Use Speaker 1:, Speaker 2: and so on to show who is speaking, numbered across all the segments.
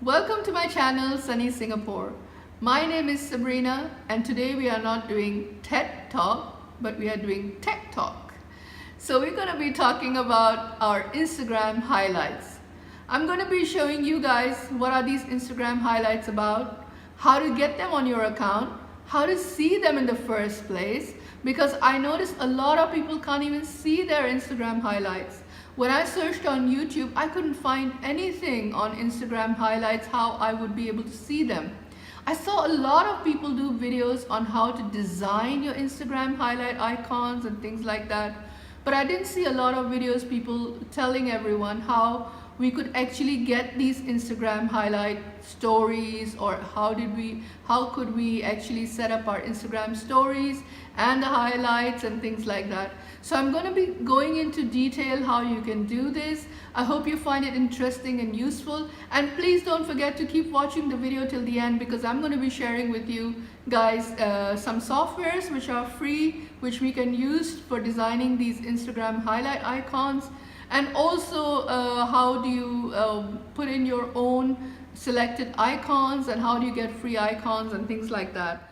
Speaker 1: Welcome to my channel Sunny Singapore. My name is Sabrina and today we are not doing TED Talk but we are doing Tech Talk. So we're going to be talking about our Instagram highlights. I'm going to be showing you guys what are these Instagram highlights about, how to get them on your account, how to see them in the first place, because I noticed a lot of people can't even see their Instagram highlights. When I searched on YouTube, I couldn't find anything on Instagram highlights how I would be able to see them. I saw a lot of people do videos on how to design your Instagram highlight icons and things like that. But I didn't see a lot of videos people telling everyone how we could actually get these Instagram highlight stories, or how could we actually set up our Instagram stories and the highlights and things like that. So I'm going to be going into detail how you can do this. I hope you find it interesting and useful, and please don't forget to keep watching the video till the end, because I'm going to be sharing with you guys some softwares which are free, which we can use for designing these Instagram highlight icons, and also how do you put in your own selected icons, and how do you get free icons and things like that.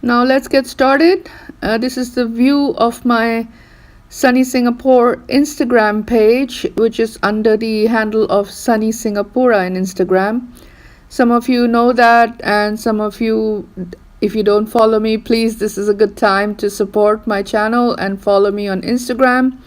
Speaker 1: Now let's get started. This is the view of my Sunny Singapore Instagram page, which is under the handle of Sunny Singapura in Instagram. Some of you know that, and some of you, if you don't follow me, please, this is a good time to support my channel and follow me on Instagram.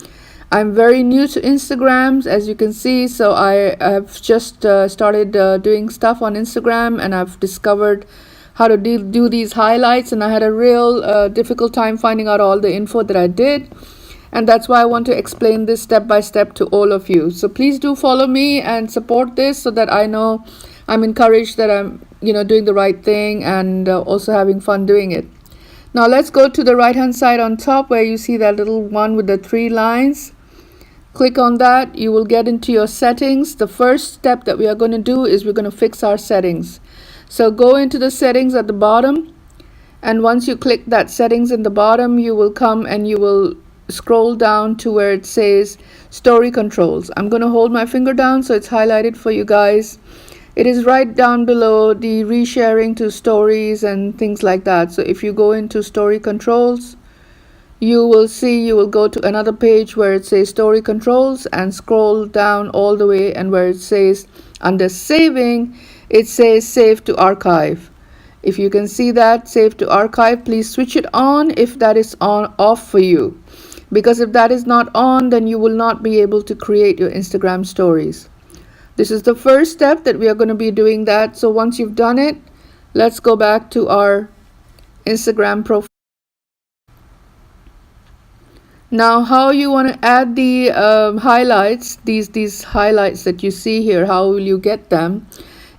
Speaker 1: I'm very new to Instagram, as you can see, so I have just started doing stuff on Instagram, and I've discovered how to do these highlights, and I had a real difficult time finding out all the info that I did, and that's why I want to explain this step by step to all of you. So please do follow me and support this, so that I know I'm encouraged that I'm doing the right thing, and also having fun doing it. Now let's go to the right hand side on top where you see that little one with the 3 lines. Click on that. You will get into your settings. The first step that we are going to do is we're going to fix our settings. So go into the settings at the bottom, and once you click that settings in the bottom, you will come and you will scroll down to where it says story controls. I'm going to hold my finger down so it's highlighted for you guys. It is right down below the resharing to stories and things like that. So if you go into story controls, you will go to another page where it says story controls, and scroll down all the way, and where it says under saving, it says save to archive. If you can see that save to archive, please switch it on if that is off for you, because if that is not on, then you will not be able to create your Instagram stories. This is the first step that we are going to be doing that. So once you've done it, let's go back to our Instagram profile. Now, how you want to add the highlights, these highlights that you see here, how will you get them,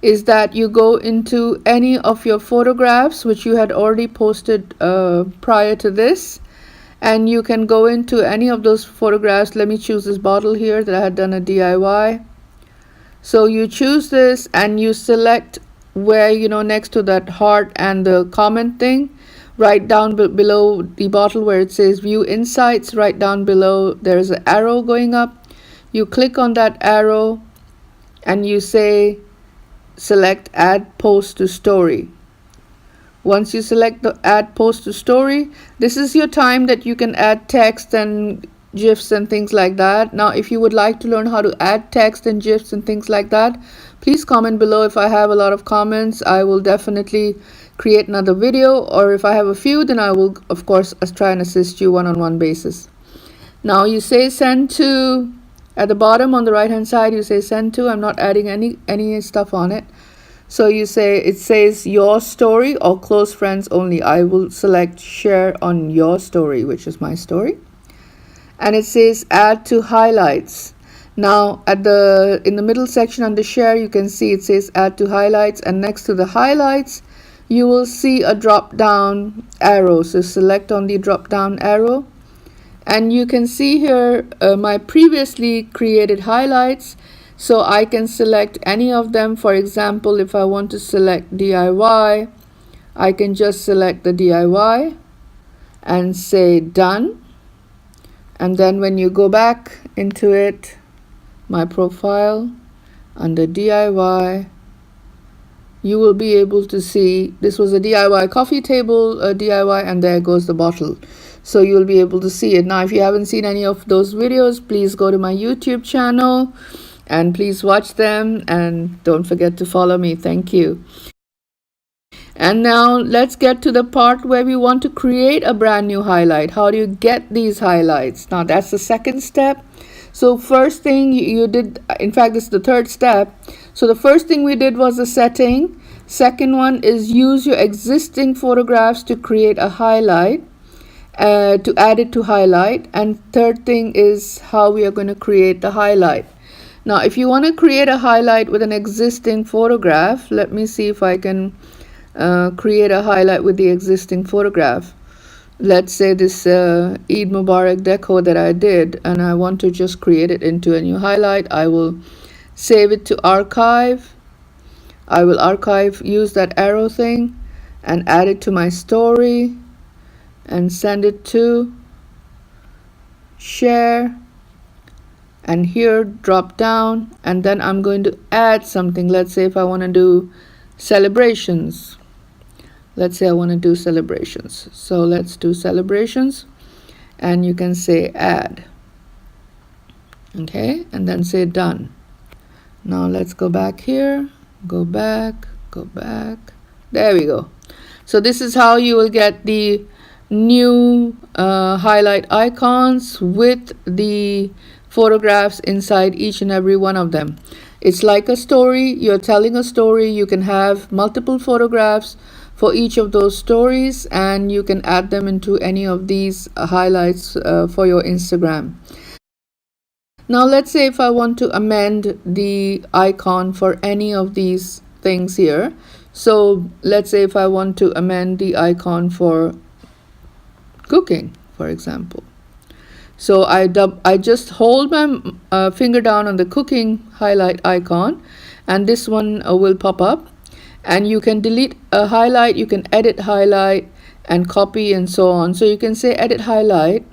Speaker 1: is that you go into any of your photographs which you had already posted prior to this, and you can go into any of those photographs. Let me choose this bottle here that I had done a DIY. So you choose this and you select where, next to that heart and the comment thing, right down below the bottle where it says view insights, right down below there's an arrow going up. You click on that arrow and you say select add post to story. Once you select the add post to story, this is your time that you can add text and GIFs and things like that. Now, if you would like to learn how to add text and GIFs and things like that, please comment below. If I have a lot of comments, I will definitely create another video, or if I have a few, then I will of course try and assist you one-on-one basis. Now you say send to. At the bottom on the right hand side, you say send to. I'm not adding any stuff on it. So you say, it says your story or close friends only. I will select share on your story, which is my story. And it says add to highlights. Now in the middle section under share, you can see it says add to highlights, and next to the highlights you will see a drop down arrow. So select on the drop down arrow, and you can see here my previously created highlights. So I can select any of them. For example, if I want to select DIY, I can just select the DIY and say done. And then when you go back into it, my profile, under DIY, you will be able to see this was a DIY coffee table, a DIY, and there goes the bottle. So you'll be able to see it. Now, if you haven't seen any of those videos, please go to my YouTube channel and please watch them, and don't forget to follow me. Thank you. And now let's get to the part where we want to create a brand new highlight. How do you get these highlights? Now that's the second step. So first thing you did, in fact this is the third step. So the first thing we did was the setting. Second one is use your existing photographs to create a highlight, to add it to highlight. And third thing is how we are going to create the highlight. Now if you want to create a highlight with an existing photograph, let me see if I can create a highlight with the existing photograph. Let's say this Eid Mubarak deco that I did, and I want to just create it into a new highlight. I will save it to archive. I will archive, use that arrow thing, and add it to my story and send it to share, and here drop down, and then I'm going to add something. Let's say if I want to do celebrations. Let's say I want to do celebrations. So let's do celebrations, and you can say add. Okay, and then say done. Now let's go back here, go back. There we go. So this is how you will get the new highlight icons with the photographs inside each and every one of them. It's like a story. You're telling a story. You can have multiple photographs for each of those stories, and you can add them into any of these highlights for your Instagram. Now let's say if I want to amend the icon for any of these things here. So let's say if I want to amend the icon for cooking, for example. So I just hold my finger down on the cooking highlight icon, and this one will pop up. And you can delete a highlight, you can edit highlight, and copy, and so on. So you can say edit highlight,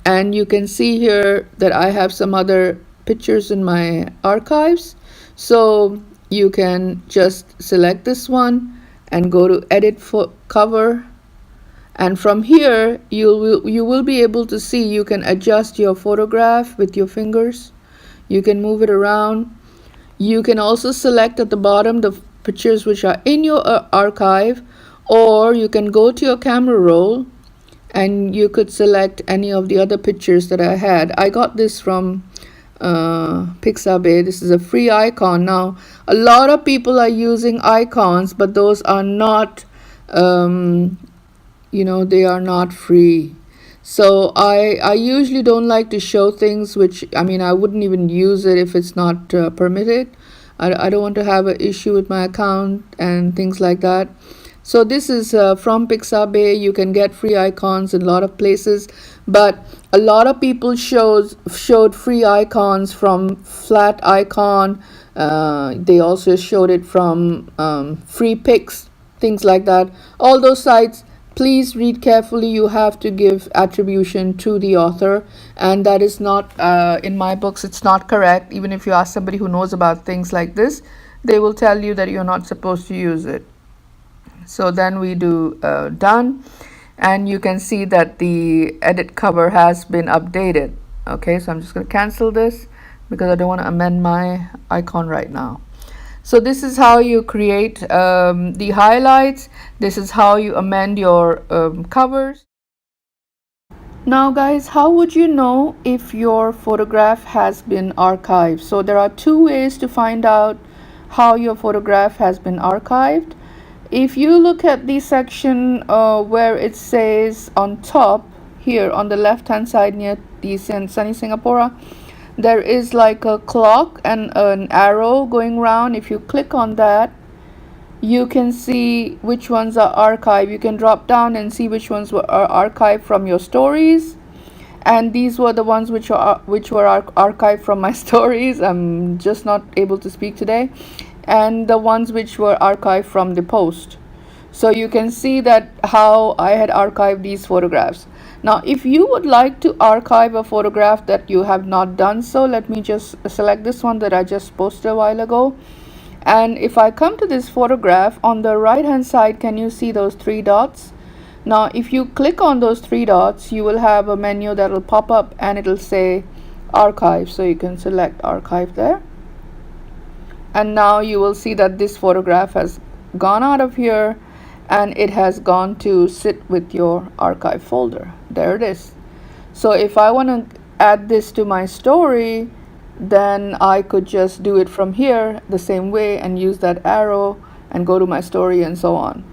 Speaker 1: and you can see here that I have some other pictures in my archives. So you can just select this one and go to edit for cover, and from here you will be able to see you can adjust your photograph with your fingers. You can move it around. You can also select at the bottom the pictures which are in your archive, or you can go to your camera roll and you could select any of the other pictures that I had. I got this from Pixabay. This is a free icon. Now a lot of people are using icons, but those are not they are not free. So I usually don't like to show things which, I wouldn't even use it if it's not permitted. I don't want to have an issue with my account and things like that. So this is from Pixabay. You can get free icons in a lot of places, but a lot of people showed free icons from Flat Icon. They also showed it from Free Pics, things like that. All those sites, please read carefully. You have to give attribution to the author, and that is not in my books. It's not correct. Even if you ask somebody who knows about things like this, they will tell you that you're not supposed to use it. So then we do done, and you can see that the edit cover has been updated. Okay, so I'm just going to cancel this because I don't want to amend my icon right now. So this is how you create the highlights. This is how you amend your covers. Now guys, how would you know if your photograph has been archived? So there are two ways to find out how your photograph has been archived. If you look at the section where it says on top here on the left hand side near the Sunny Singapore, there is like a clock and an arrow going around. If you click on that, you can see which ones are archived. You can drop down and see which ones are archived from your stories, and these were the ones which were archived from my stories. I'm just not able to speak today. And the ones which were archived from the post. So you can see that how I had archived these photographs. Now, if you would like to archive a photograph that you have not done so, let me just select this one that I just posted a while ago. And if I come to this photograph, on the right hand side, can you see those three dots? Now, if you click on those three dots, you will have a menu that will pop up and it'll say archive. So you can select archive there. And now you will see that this photograph has gone out of here and it has gone to sit with your archive folder. There it is. So if I want to add this to my story, then I could just do it from here the same way and use that arrow and go to my story and so on.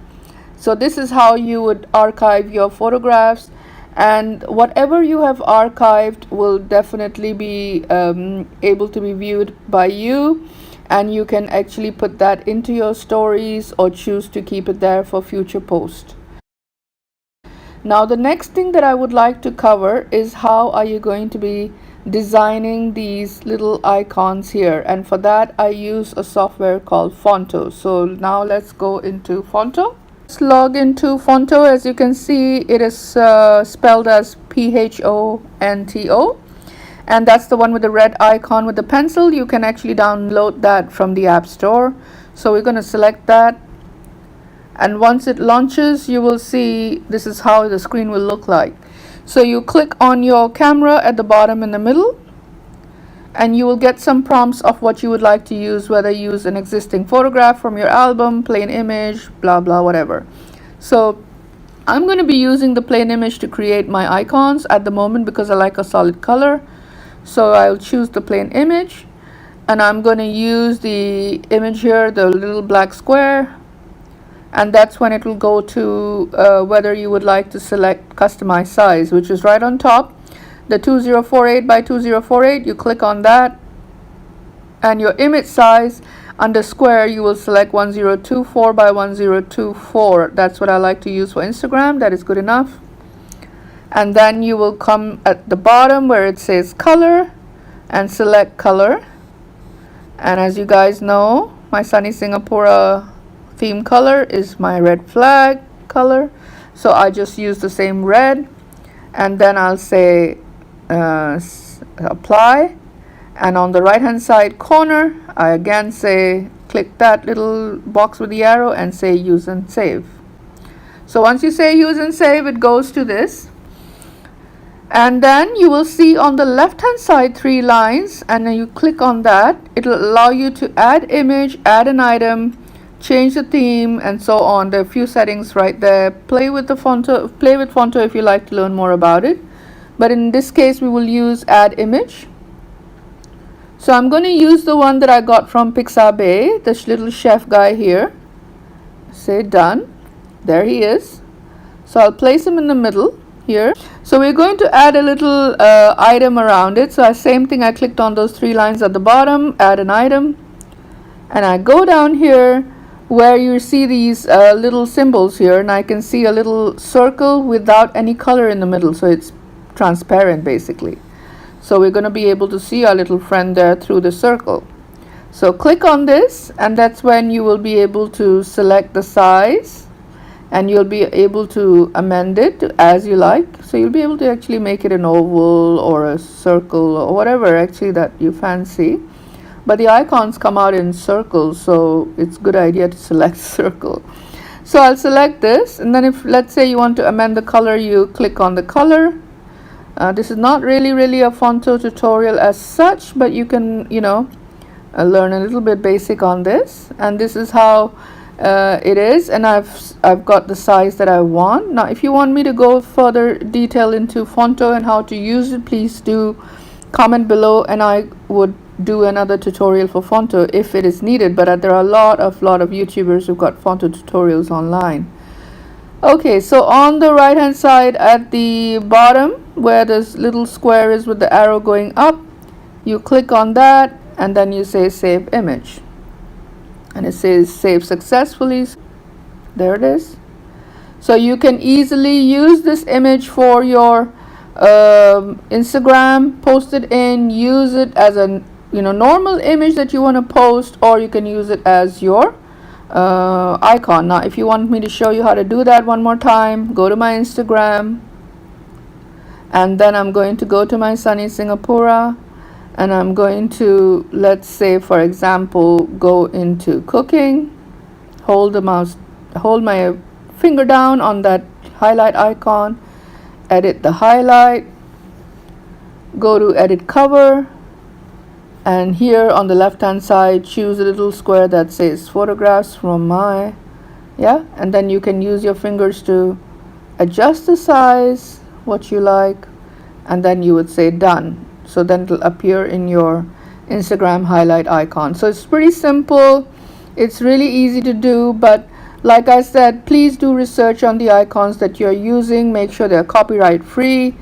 Speaker 1: So this is how you would archive your photographs, and whatever you have archived will definitely be able to be viewed by you, and you can actually put that into your stories or choose to keep it there for future post. Now the next thing that I would like to cover is how are you going to be designing these little icons here, and for that I use a software called Fonto. So now let's go into Fonto. Let's log into Fonto. As you can see, it is spelled as Phonto, and that's the one with the red icon with the pencil. You can actually download that from the App Store. So we're going to select that, and once it launches, you will see this is how the screen will look like. So you click on your camera at the bottom in the middle, and you will get some prompts of what you would like to use, whether you use an existing photograph from your album, plain image, blah blah, whatever. So I'm going to be using the plain image to create my icons at the moment because I like a solid color. So I'll choose the plain image, and I'm going to use the image here, the little black square, and that's when it will go to whether you would like to select customize size, which is right on top, the 2048 by 2048. You click on that, and your image size under square you will select 1024 by 1024. That's what I like to use for Instagram. That is good enough. And then you will come at the bottom where it says color and select color. And as you guys know, my Sunny Singapore theme color is my red flag color, so I just use the same red, and then I'll say apply, and on the right hand side corner I again say click that little box with the arrow and say use and save. So once you say use and save, it goes to this, and then you will see on the left hand side three lines, and then you click on that. It will allow you to add image, add an item, change the theme, and so on. There are a few settings right there. Play with Fonto if you like to learn more about it, but in this case we will use add image. So I'm going to use the one that I got from Pixabay, this little chef guy here. Say done. There he is. So I'll place him in the middle here. So we're going to add a little item around it. So same thing, I clicked on those three lines at the bottom, add an item, and I go down here where you see these little symbols here, and I can see a little circle without any color in the middle, so it's transparent basically. So we're going to be able to see our little friend there through the circle. So click on this, and that's when you will be able to select the size, and you'll be able to amend it as you like. So you'll be able to actually make it an oval or a circle or whatever actually that you fancy. But the icons come out in circles, so it's a good idea to select circle. So I'll select this, and then if let's say you want to amend the color, you click on the color. This is not really a Fonto tutorial as such, but you can learn a little bit basic on this, and this is how it is, and I've got the size that I want. Now if you want me to go further detail into Fonto and how to use it, please do comment below, and I would do another tutorial for Fonto if it is needed, but there are a lot of YouTubers who've got Fonto tutorials online. Okay, so on the right hand side at the bottom where this little square is with the arrow going up, you click on that, and then you say save image, and it says save successfully. There it is. So you can easily use this image for your Instagram, post it in, use it as a normal image that you want to post, or you can use it as your icon. Now if you want me to show you how to do that one more time, go to my Instagram, And then I'm going to go to my Sunny Singapura, and I'm going to, let's say for example, go into cooking, hold my finger down on that highlight icon, edit the highlight, go to edit cover, and here on the left hand side choose a little square that says photographs from my, and then you can use your fingers to adjust the size what you like, and then you would say done. So then it'll appear in your Instagram highlight icon. So it's pretty simple, it's really easy to do, but like I said, please do research on the icons that you're using, make sure they're copyright free.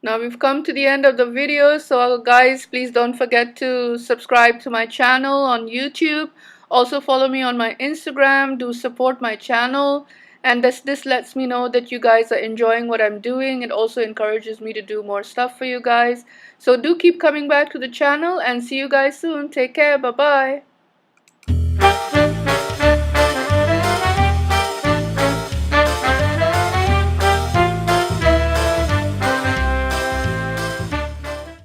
Speaker 1: Now we've come to the end of the video, so guys, please don't forget to subscribe to my channel on YouTube. Also follow me on my Instagram, do support my channel, and this lets me know that you guys are enjoying what I'm doing. It also encourages me to do more stuff for you guys. So do keep coming back to the channel, and see you guys soon. Take care, bye bye.